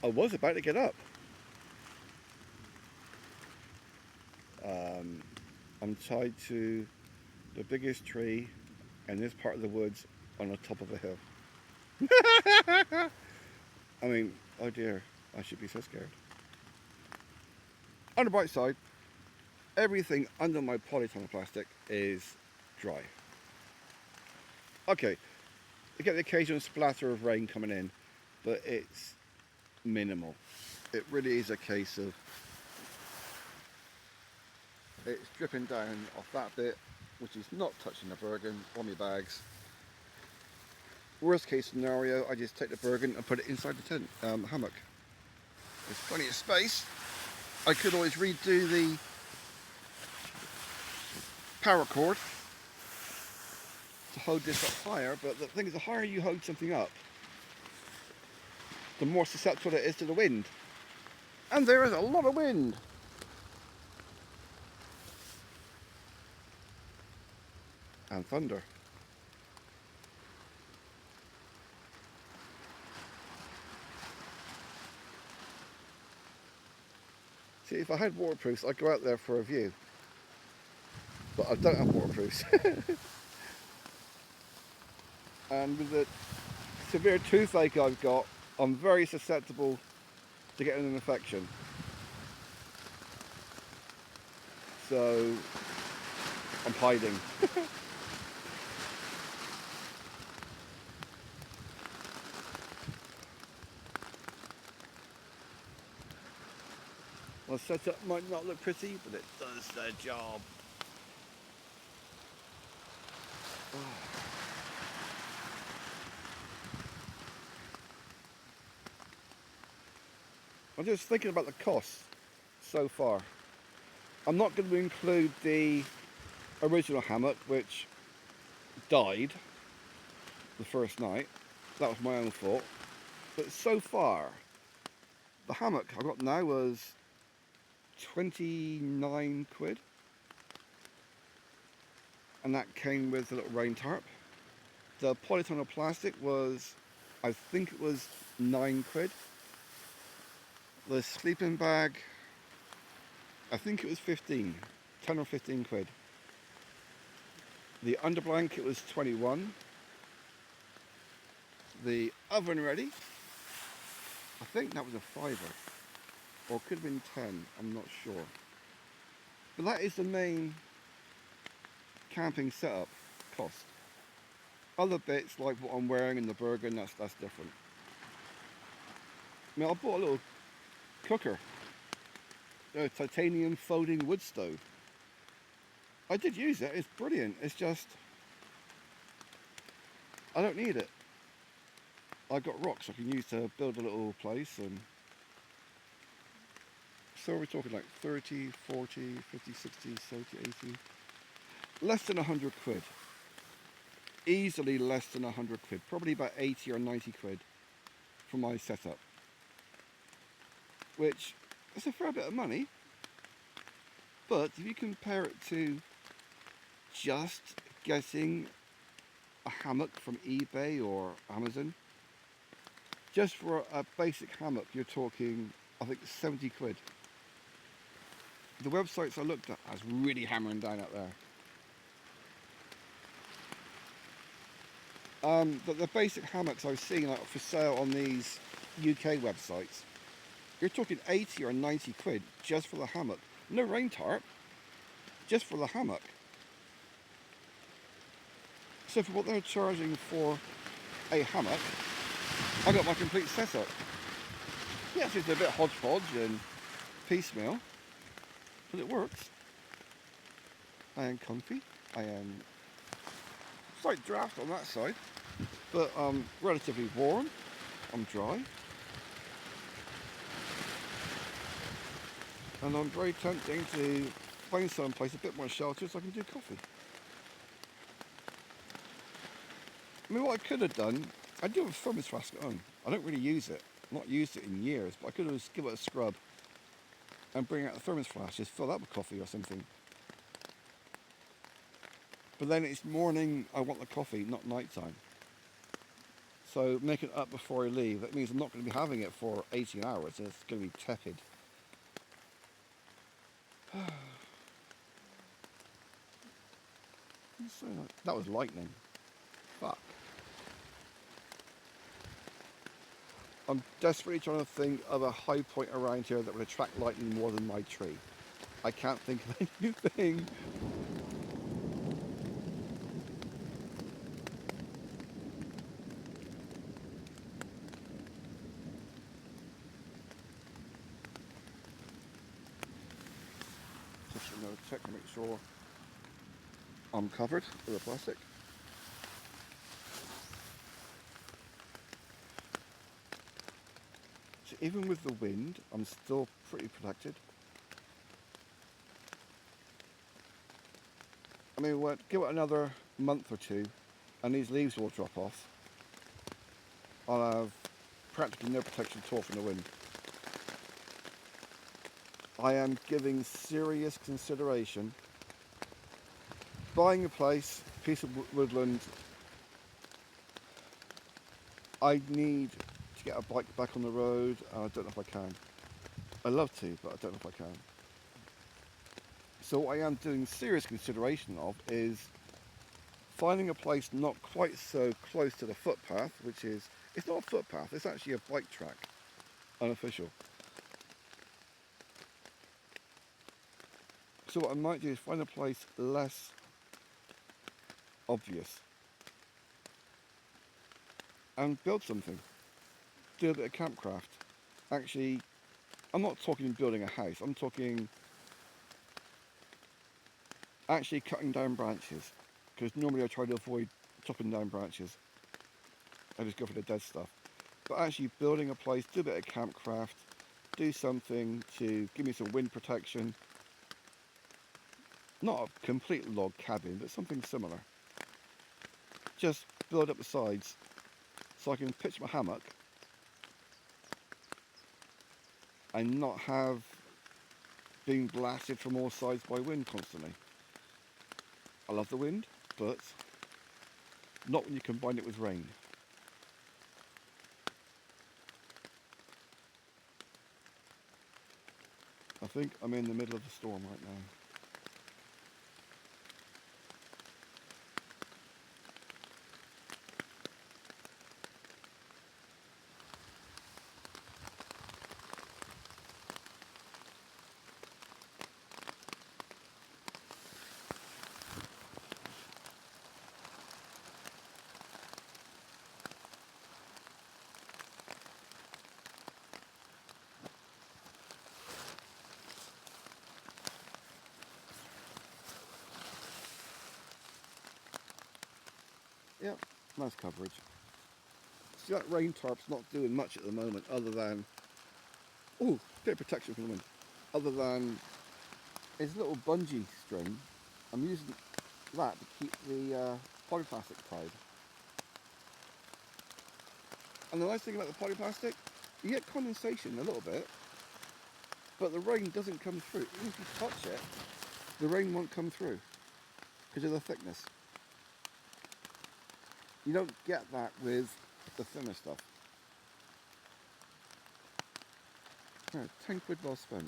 I was about to get up. Um, I'm tied to the biggest tree in this part of the woods on the top of a hill. I mean, oh dear, I should be so scared. On the bright side, everything under my polytunnel plastic is dry. Okay, I get the occasional splatter of rain coming in, but it's minimal. It really is a case of it's dripping down off that bit, which is not touching the Bergen or my bags. Worst case scenario, I just take the Bergen and put it inside the tent hammock. There's plenty of space. I could always redo the paracord to hold this up higher, but the thing is, the higher you hold something up, the more susceptible it is to the wind. And there is a lot of wind. And thunder. See, if I had waterproofs, I'd go out there for a view. But I don't have waterproofs. And with the severe toothache I've got, I'm very susceptible to getting an infection. So I'm hiding. My setup might not look pretty, but it does the job. I'm just thinking about the costs so far. I'm not going to include the original hammock, which died the first night. That was my own fault. But so far, the hammock I got now was 29 quid. And that came with a little rain tarp. The polytunnel plastic was, I think it was 9 quid. The sleeping bag, I think it was 15, 10 or 15 quid. The underblanket was 21. The oven ready, I think that was a fiver, or it could have been 10, I'm not sure. But that is the main camping setup cost. Other bits like what I'm wearing in the Bergen, that's different. I mean, I bought a little cooker, a titanium folding wood stove. I did use it, it's brilliant, it's just, I don't need it. I've got rocks I can use to build a little place, and so we're talking like 30, 40, 50, 60, 70, 80, less than 100 quid. Easily less than 100 quid, probably about 80 or 90 quid for my setup. Which is a fair bit of money, but if you compare it to just getting a hammock from eBay or Amazon, just for a basic hammock you're talking, I think, 70 quid. The websites I looked at, I was really hammering down out there. But the basic hammocks I've seen like, for sale on these UK websites, you're talking 80 or 90 quid just for the hammock. No rain tarp, just for the hammock. So for what they're charging for a hammock, I got my complete setup. Yes, it's a bit hodgepodge and piecemeal, but it works. I am comfy. I am slight draft on that side, but relatively warm. I'm dry. And I'm very tempting to find someplace a bit more sheltered so I can do coffee. I mean, what I could have done, I do have a thermos flask at home. I don't really use it. I've not used it in years, but I could have give it a scrub and bring out the thermos flask, just fill that with coffee or something. But then it's morning, I want the coffee, not night time. So make it up before I leave. That means I'm not going to be having it for 18 hours. It's going to be tepid. That was lightning. Fuck. I'm desperately trying to think of a high point around here that would attract lightning more than my tree. I can't think of anything. Just another check to make sure I'm covered with the plastic. So even with the wind, I'm still pretty protected. I mean, give it another month or two, and these leaves will drop off. I'll have practically no protection at all from the wind. I am giving serious consideration buying a place, piece of woodland. I need to get a bike back on the road, and I don't know if I can. I love to, but I don't know if I can. So what I am doing serious consideration of is finding a place not quite so close to the footpath, which is, it's not a footpath, it's actually a bike track, unofficial. So what I might do is find a place less obvious and build something. Do a bit of campcraft. Actually, I'm not talking building a house, I'm talking actually cutting down branches, because normally I try to avoid chopping down branches. I just go for the dead stuff. But actually building a place, do a bit of campcraft, do something to give me some wind protection. Not a complete log cabin, but something similar. Just build up the sides so I can pitch my hammock and not have being blasted from all sides by wind constantly. I love the wind, but not when you combine it with rain. I think I'm in the middle of the storm right now. Yep, nice coverage. See, that rain tarp's not doing much at the moment other than, oh, bit of protection from the wind. Other than its little bungee string, I'm using that to keep the polyplastic tied. And the nice thing about the polyplastic, you get condensation a little bit, but the rain doesn't come through. Even if you touch it, the rain won't come through because of the thickness. You don't get that with the thinner stuff. Yeah, 10 quid well spent.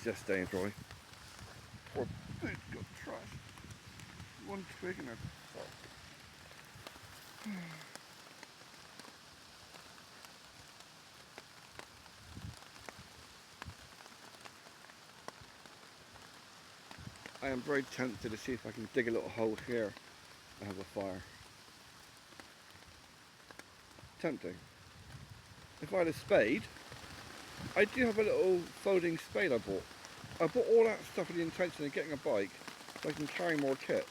just staying dry. Poor boot got trashed. One twig and a I am very tempted to see if I can dig a little hole here and have a fire. Tempting. If I had a spade, I do have a little folding spade I bought. I bought all that stuff with the intention of getting a bike so I can carry more kit.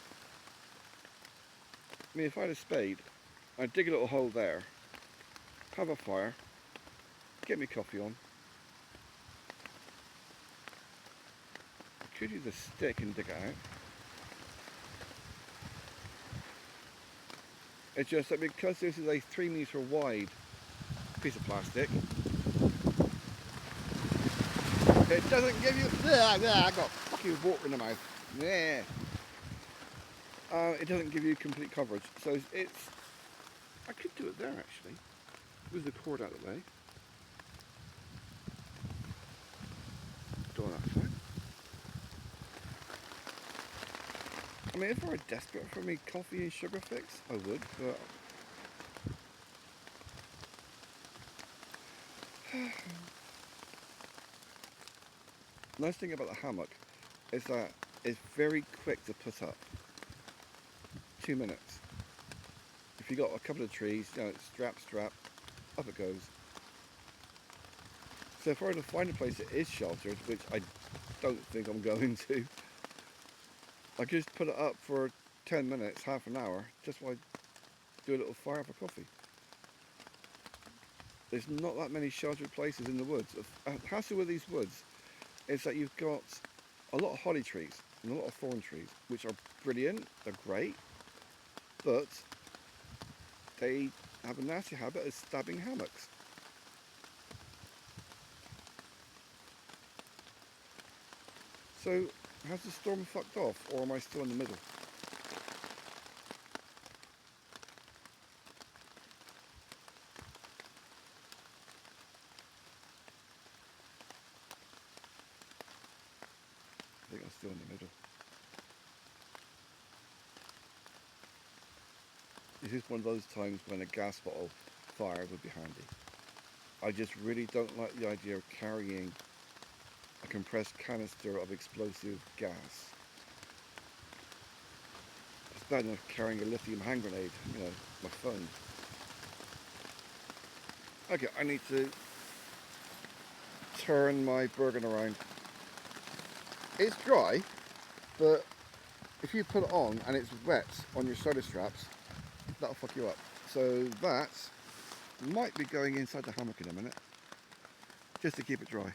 I mean, if I had a spade, I'd dig a little hole there, have a fire, get me coffee on. I could use a stick and dig it out. It's just that because this is a 3 metre wide piece of plastic, it doesn't give you, I got fucking water in the mouth. Yeah. It doesn't give you complete coverage. So it's, I could do it there actually. Move the cord out of the way. Do that side. I mean, if I were desperate for me coffee and sugar fix, I would, but nice thing about the hammock is that it's very quick to put up. 2 minutes. If you got a couple of trees, you know, strap, up it goes. So if I were to find a place that is sheltered, which I don't think I'm going to, I could just put it up for 10 minutes, half an hour, just while I do a little fire for coffee. There's not that many sheltered places in the woods. The hassle with these woods is that you've got a lot of holly trees and a lot of thorn trees, which are brilliant, they're great, but they have a nasty habit of stabbing hammocks. So, has the storm fucked off, or am I still in the middle? I think I'm still in the middle. This is one of those times when a gas bottle fire would be handy. I just really don't like the idea of carrying a compressed canister of explosive gas. It's bad enough carrying a lithium hand grenade, you know, my phone. Okay, I need to turn my Bergen around. It's dry, but if you put it on and it's wet on your shoulder straps, that'll fuck you up. So that might be going inside the hammock in a minute, just to keep it dry.